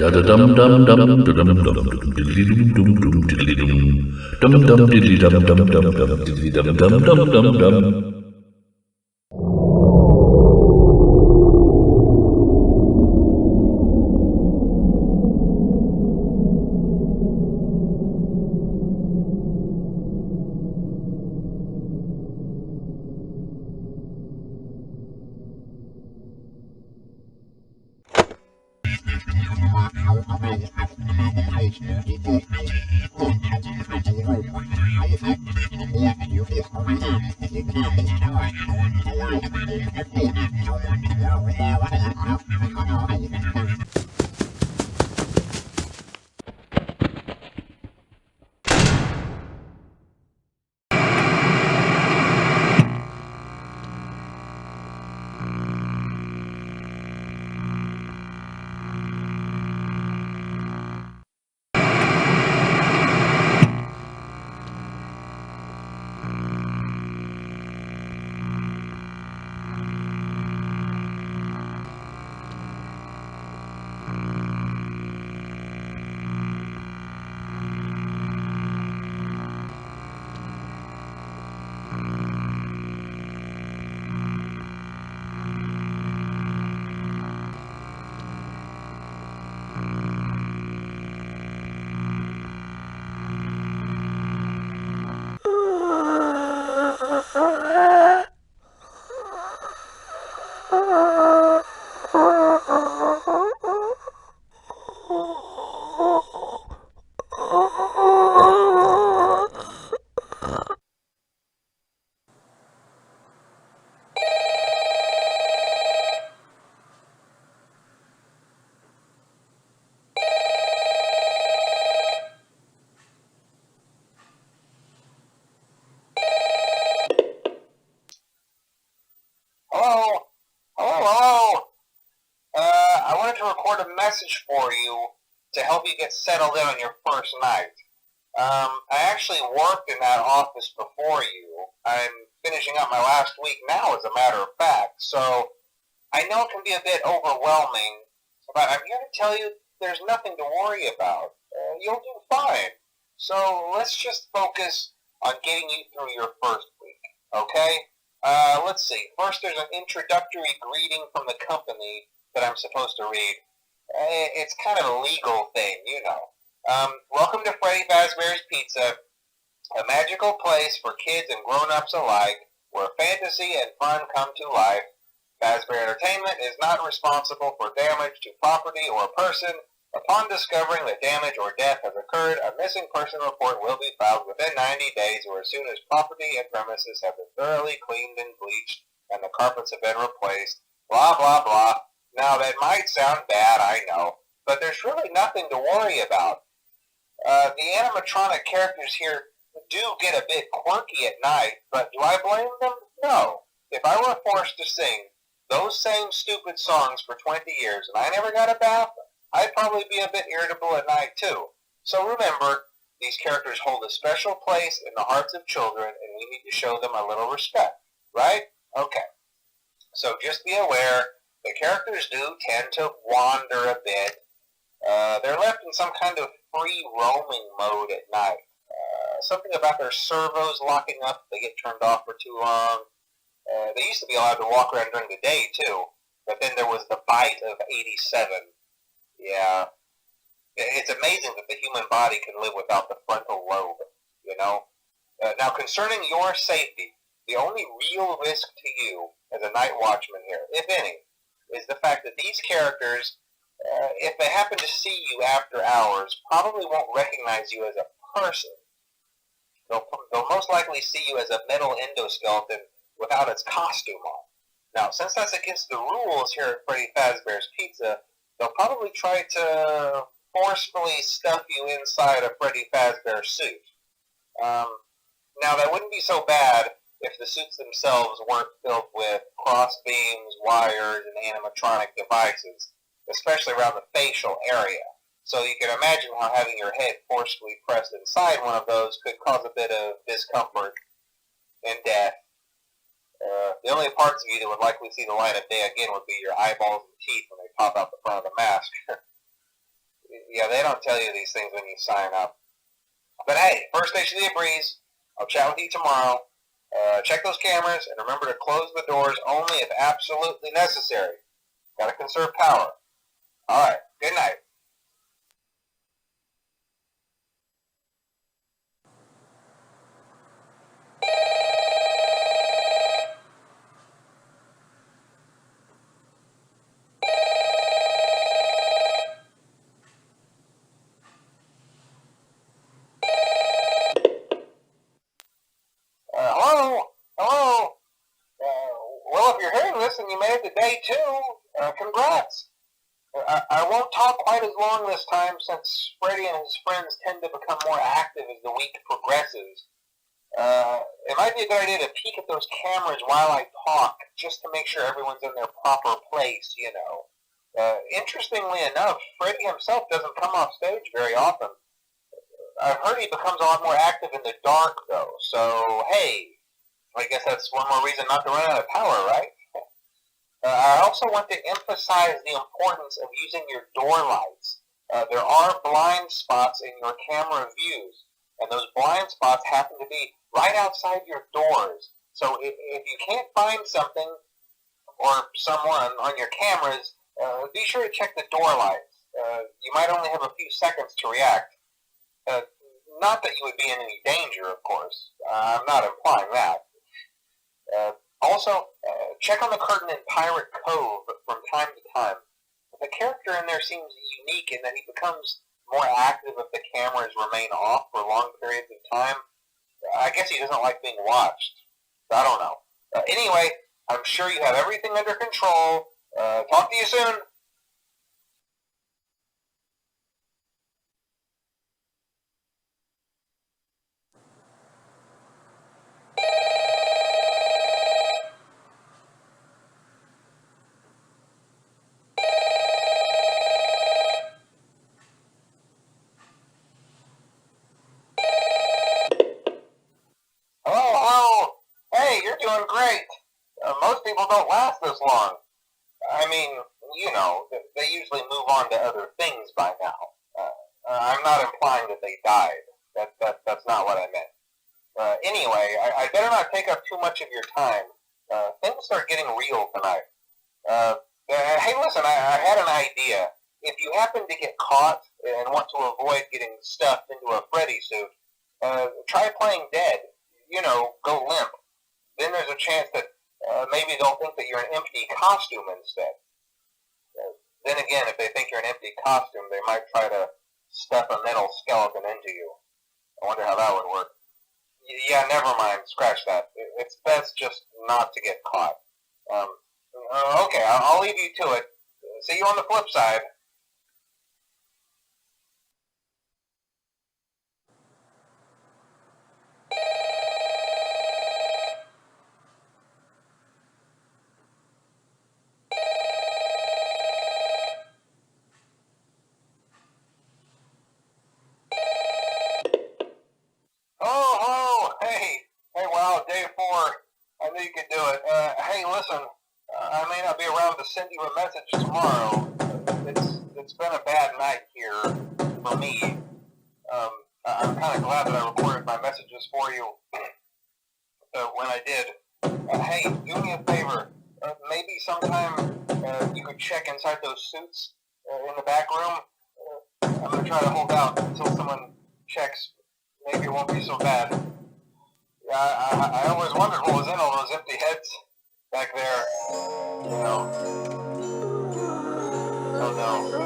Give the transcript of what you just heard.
Da da dum dum dum dum dum dum diddly dum dum dum diddly dum dum dum diddly dum dum dum dum diddly dum dum dum dum dum. Hello? Hello? I wanted to record a message for you to help you get settled in on your first night. I actually worked in that office before you. I'm finishing up my last week now, as a matter of fact, so I know it can be a bit overwhelming, but I'm here to tell you there's nothing to worry about. You'll do fine. So let's just focus on getting you through your first week, okay? Let's see. First, there's an introductory greeting from the company that I'm supposed to read. It's kind of a legal thing, you know. Welcome to Freddy Fazbear's Pizza, a magical place for kids and grown-ups alike, where fantasy and fun come to life. Fazbear Entertainment is not responsible for damage to property or person. Upon discovering that damage or death has occurred, a missing person report will be filed within 90 days or as soon as property and premises have been thoroughly cleaned and bleached and the carpets have been replaced. Blah, blah, blah. Now, that might sound bad, I know, but there's really nothing to worry about. The animatronic characters here do get a bit quirky at night, but do I blame them? No. If I were forced to sing those same stupid songs for 20 years and I never got a bath, I'd probably be a bit irritable at night too. So remember, these characters hold a special place in the hearts of children and we need to show them a little respect, right? Okay. So just be aware, the characters do tend to wander a bit. They're left in some kind of free roaming mode at night. Something about their servos locking up if they get turned off for too long. They used to be allowed to walk around during the day too, but then there was the bite of 87. Yeah. It's amazing that the human body can live without the frontal lobe, you know? Now, concerning your safety, the only real risk to you as a night watchman here, if any, is the fact that these characters, if they happen to see you after hours, probably won't recognize you as a person. They'll most likely see you as a metal endoskeleton without its costume on. Now, since that's against the rules here at Freddy Fazbear's Pizza, they'll probably try to forcefully stuff you inside a Freddy Fazbear suit. Now, that wouldn't be so bad if the suits themselves weren't filled with cross beams, wires, and animatronic devices, especially around the facial area. So you can imagine how having your head forcefully pressed inside one of those could cause a bit of discomfort and death. The only parts of you that would likely see the light of day again would be your eyeballs and teeth when they pop out the front of the mask. Yeah, they don't tell you these things when you sign up. But hey, first station of the breeze. I'll chat with you tomorrow. Check those cameras and remember to close the doors only if absolutely necessary. Gotta conserve power. Alright, good night. Hello? Hello? Well, if you're hearing this and you made it to day 2, congrats. I won't talk quite as long this time since Freddy and his friends tend to become more active as the week progresses. It might be a good idea to peek at those cameras while I talk, just to make sure everyone's in their proper place, you know. Interestingly enough, Freddy himself doesn't come off stage very often. I've heard he becomes a lot more active in the dark, though, so hey, I guess that's one more reason not to run out of power, right? I also want to emphasize the importance of using your door lights. There are blind spots in your camera views, and those blind spots happen to be right outside your doors. So if you can't find something or someone on your cameras, be sure to check the door lights. You might only have a few seconds to react. Not that you would be in any danger, of course. I'm not implying that. Also, check on the curtain in Pirate Cove from time to time. The character in there seems unique in that he becomes more active if the cameras remain off for long periods of time. I guess he doesn't like being watched. I don't know. Anyway, I'm sure you have everything under control. Talk to you soon. Hello? Hey, you're doing great. Most people don't last this long. I mean, you know, they usually move on to other things by now. I'm not implying that they died. That's not what I meant. Anyway, I better not take up too much of your time. Things start getting real tonight. Hey, listen, I had an idea. If you happen to get caught and want to avoid getting stuffed into a Freddy suit, try playing dead. You know, go limp. Then there's a chance that Maybe they'll think that you're an empty costume instead. Then again, if they think you're an empty costume, they might try to stuff a metal skeleton into you. I wonder how that would work. Yeah, never mind. Scratch that. It's best just not to get caught. Okay, I'll leave you to it. See you on the flip side. Oh, hey, wow, day 4. I knew you could do it. Hey, listen, I may not be around to send you a message tomorrow. It's been a bad night here for me. I'm kind of glad that I recorded my messages for you when I did. Hey, do me a favor. Maybe sometime you could check inside those suits in the back room. I'm going to try to hold out until someone checks. Maybe it won't be so bad. Yeah, I always wondered what was in all those empty heads back there. You know. Oh no.